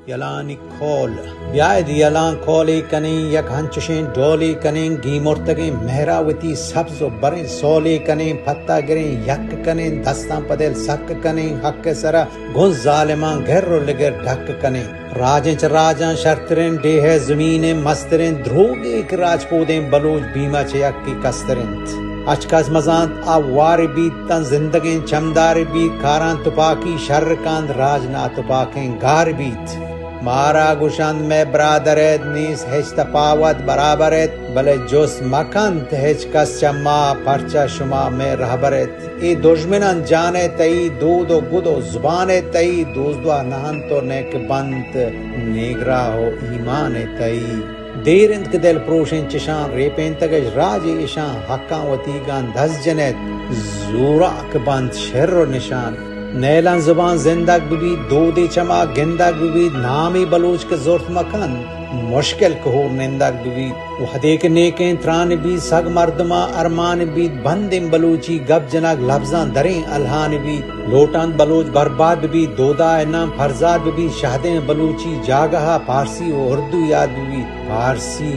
Yalani Kol. Biad Yalan Koli Kane, Yakhanchushin, Dolly Kane, Gimortagin, Mehrawati, Sabzo, Barin, Soli Kane, Patagarin, Yak Kane, Dastan Padel, Sak Kane, Hakkesara, Gonzaleman, Gerro Leger, Dak Kane. Rajan Rajan, Shartrin, Dehe, Zumine, Masterin, Drogi, Rajpodin, Baluj, Bima Chayaki, Kastarint. Achkas mazant awari beat tan zindagin chamdari beat karan tupaki sharkand rajna tupakin gar beat mara gushand me bradaret nis hechta pawat barabaret bale jos makant hechkas chamma parcha shuma me rahbaret e dojmenan jane tai dudo gudo zubane tai dozdoa nahanto nek bant negra ho imane tai Derint Kadel Proshin Chishan, Repentagaj Raji Ishan, Hakan Watigan, Dasjanet, Zurak Bant, Sherro Nishan, Nelan Zuban, Zendak Bibi, Dode Chama, Gendak Bibi, Nami Baluch ka Zort Makan, Mushkel Kahur Nendak Bibi, Wahadek Neken, Tran Bi, Sag Mardama, Arman Bi, Bandim Baluchi, Gabjanak, Labzan, Darin, Alhan Bi, Lotan Baluch, Barbad Bibi, Doda Enam, Farzad Bibi, Shahden Baluchi, Jagaha, Parsi, Urdu Yad Bibi, Parsi,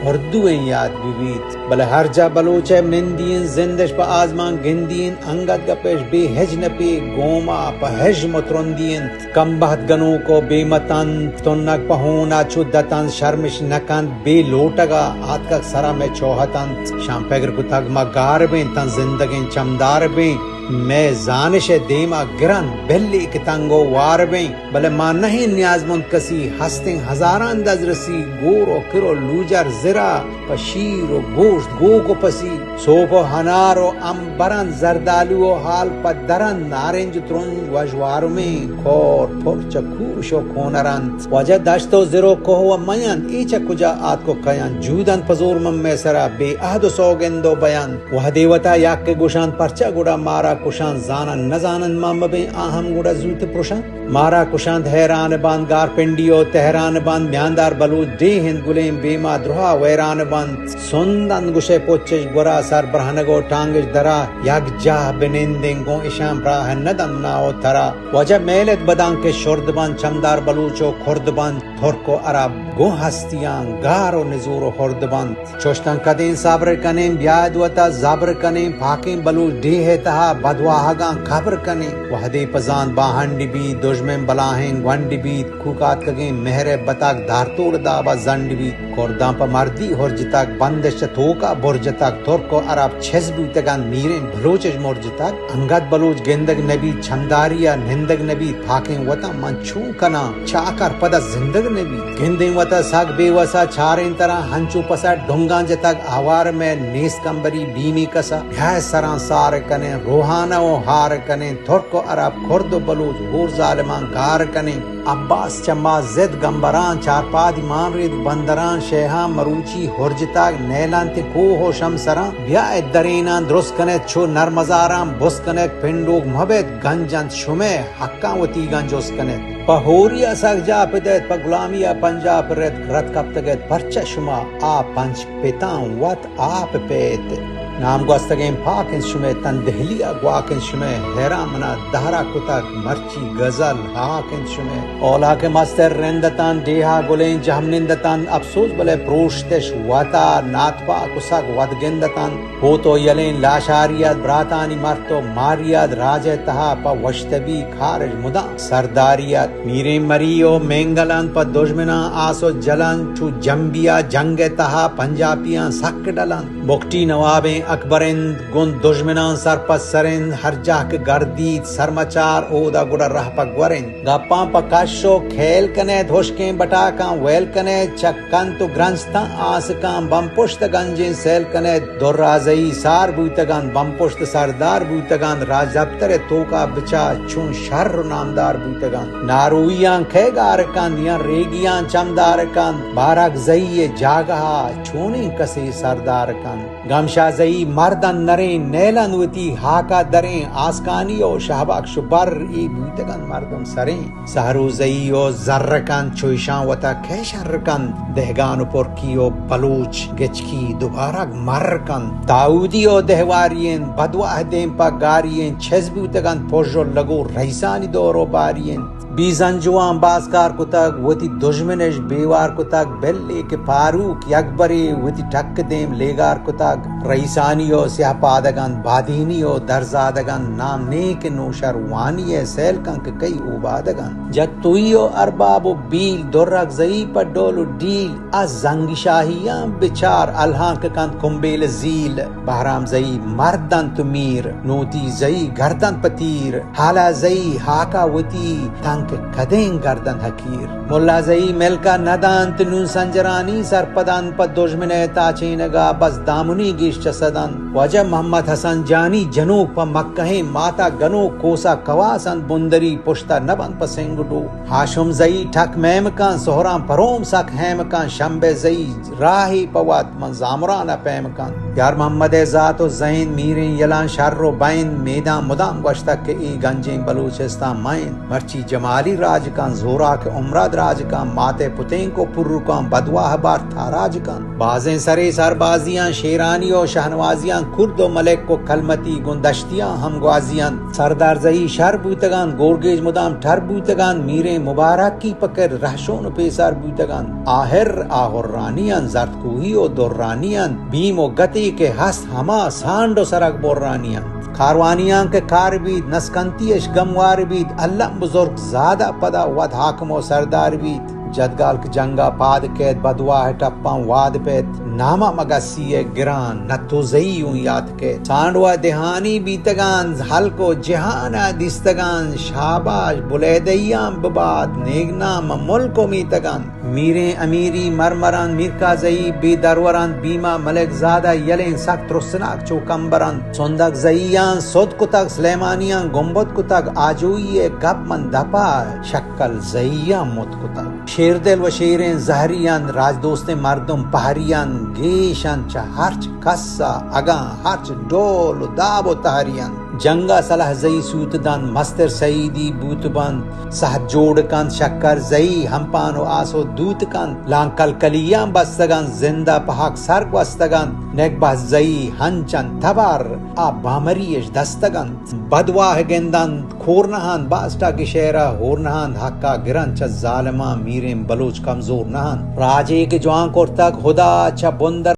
Urdu en Yad Bibi, Balaharja Baluch, Nindian, Zendesh Pa Azman, Gindian, Angad Gapesh, Be Hejnape, Goma, Pa Hej Motrondian, Kambahat Ganuko, Be Matan, Tonak Pahona, Chudatan, Sharmish Nakan, Be Lotaga, Atka Sara me Chohatan, Shampegr Kutagma Garbin, Tan Zindagin Chamdarbin, मैं जानिश देमा गिरन बेली कितंगो वारबें बले मान नहीं न्याजमुंद कसी हस्तिं हजारां दजरसी गोरो Kiro loser जिरा पशीरो गोश्त गो को पसी सोपो हनारो अंबरन जरदालुओ हाल पदरन नारेंज त्रुंग वजवार में खोर फोर्च खूशो खोनरंत वजह दश्तो जिरो कोहो मयन ईचा कुजा आत को कयन जूदन पजोर में सरा बे अहद सौगंदो बयान वह देवता याक के गुशान परचा गुड़ा मारा कुशान जाना न जानन मामबे आहम गुड़ा जूत पुरुषान मारा कुशान हैरान बांध गार पिंडियो तेहरान बांध म्यांदार बलू दे हिंद गुलेम बेमा द्रोहा वैरान बांध सुंदन गुशे पोचे गुरा सर ब्रहनगो टांगिश दरा याग जाह बिनिंदिंगो इशाम प्राह नदम नाओ थरा वजह मेलेत बदां के शुर्दबान चमदार बलूचो खुर्दबान थोरको अरब गो हस्तियां गारो निजूरो हुर्दबान चोश्तन कदें साबर कनें ब्यादवता जाबर कनें फाकिं बलू देह तहा बदवाहगा खबर कने वहदे पजान बाहंडी भी दुश्मन बलाहें गंडी भी कुकात कगे मेहरे बताक धारतोड़ दाबा जंडी भी कोरदां पर मर्दी हुर्जतक बंदिश थोका बुर्जतक तुर्को अरब छेजबू तगान मीरें बलोचज मुर्जतक अंगद बलोच गेंदग नबी छमदारिया निंदग नबी फाकें वता मंचू कना चाकर पदा जिंदग नबी गेंदे वता साग बेवसा छारें तरह हंचू पसा ढोंगा जतक आवार में नेस कंबरी बीमी कसा भय सरा सार कने रोहाना ओ हार कने थोरको अरब खुर्द बलूच गोर जालिमान गार कने अब्बास चम्मा जिद गंबरान चारपाद मान रिद बंदरान शेहा मरूची हुर्जताग नैलांते को हो शमसरा ब्या दरेना द्रुस कने छो नरमजाराम बुस कने पिंडोग महबेद गंजंत शुमे हक्कावती गंजोस कने पहोरिया सक जा पिदेत पगुलामिया पंजाब रेत रत कब तगेत परचा शुमा आ पंच पिता वत आप पेत नाम गोस्तगें पाक शुमे तन दहलिया ग्वाक शुमे हैरामना दहरा कुतक मर्ची गजल हाक शुमे ओला के मस्तर रेंदतान देहा गुलें जहमनिंदतान अफसोस बले प्रोश्तेश वता नातपा कुसक वदगेंदतान हो तो यलें लाशारियत ब्रातानी मर्तो मारियत राजे तहा प वश्तबी खारज मुदा सरदारियत मीरे मरियो मेंगलन प दुश्मना आसो जलन छु जंबिया जंगे तहा पंजाबियां सक डलन बुकटी नवाबे अकबरिंद गुन दुश्मनान सरपस सरिंद हर जाक गर्दीद सरमचार ओदा गुड़ा रह पगवरिंद गप्पा पकाशो खेल कने धोशके बटाका वेल कने चक्कन तो ग्रंस्ता आसका बमपुष्ट गंजिन सेल कने दुर्राजई सार बुतगान बमपुष्ट सरदार बुतगान राजदप्तरे तोका बिचा छुन शर्र नामदार बुतगान नारुइयां खेगार कांदियां रेगियां चमदार कान बारक जई जागहा छूनी कसे सरदार कान गमशा जई मर्दन नरें नैलनवती हाका दरें आसकानी ओ शहबाक शुबर ई बुतगन मर्दम सरें सहरु जई ओ जर्रकन चोइशां वता खेशरकन दहगान पुरकी ओ बलूच गचकी दोबारा मरकन दाऊदी ओ दहवारियन बदवा दें पगारियन छजबुतगन पोजो लगो रईसानी दोरो बारियन बीजन जुआं बाजकार कुतक वती दुश्मनिश बेवार कुतक बेल्ले के फारूक यकबरे वती ठक देम लेगार कुतक रईसानियो स्यापादगन बादीनियो दरजादगन नाम नेक नोशर वानिये सेल कंक कई उबादगन जतुइयो अरबाबो बील दुर्रक जई पडोलु डील अज जंग शाहियां बिचार अलहांक कंत कुंबेल जील बहराम जई मर्दन तुमीर नोती जई गर्दन पतीर हाला जई हाका वती तंक कदें गर्दन हकीर मुल्ला जई मिलका नदांत नून संजरानी सरपदान पद दुश्मने ताचीनगा बस दामुनी गिश्च सदन वजह मोहम्मद हसन जानी जनू प मक्कहे माता गनो कोसा कवासन बुंदरी पुश्ता नबन पसेंगडो हाशुम जई ठक मैमकान सोहराम परोम सक हैमकान शंबे जई राही पवात मन जामराना पैमकान यार मोहम्मद जातो जैन मीरे यलान शर्रो बैन मैदान मुदाम गश्तक के ई गंजे बलूचिस्तान माइन मर्ची जमाली राज कान जोरा के उमराद राज कान माते पुतें को पुर्रु कान बदवाह बार थाराज कान बाजें सरे सरबाजियां शेरानियों शहनवाजियां खुर्दो मलिक को कलमती गुंदश्तियां हम ग्वाजियां सरदार जही शर बूतगान गोरगेज मुदाम ठर बूतगान मीरे मुबारक की पकड़ रहशोन पेसार बूतगान आहिर आहुर्रानियन जरतकुहियो दुर्रानियन बीमो गति के हस्त हमा सांडो सरक बोर्रानियन कारवानियां के कारबीद नस्कंतीश गमवारबीद अल्लाह बुजुर्ग ज्यादा पदा वद हाकमो सरदार बीद जदगाल के जंगा पाद कैद बदवाह टप्पा वाद पेत नामा मगसी गिरान न तो जईयूं याद के सांडवा देहानी बीतगान हल्को जहाना दिस्तगान शाबाश बुलेदैयां बबाद नेगना मुल्को मीतगान मीरे अमीरी मरमरान मिरका जई बेदरवरान बीमा मलिक ज्यादा यलें सख्त रुसनाक चौकम्बरान सुंदक जईयां सुद कुतक सुलेमानियां गुम्बद कुतक आजोई गप मन दपा शक्कल जईया मुत कुतक शेरदिल व शेरें जहरियन राजदोस्ते मर्दुम पहरियन गेशन च हर्च कस्सा अगा हर्च डोल दाबो तहरियन जंगा सलाह जई सूतदान मस्तर सईदी बूतबन सह जोड़कन शक्कर जई हमपानो आसो दूतकन लांकल कलियां बस्तगन जिंदा पहाक सर्ग वस्तगन नेकबा जई हंचन थबर आ बामरीश दस्तगन बदवाह गेंदन खोरनहान बास्टा गिशेरा होरनहान हक्का गिरन च जालिमा मीरें बलोच कमजोर नहान राजे के जवां कोर्तक खुदा च बुंदर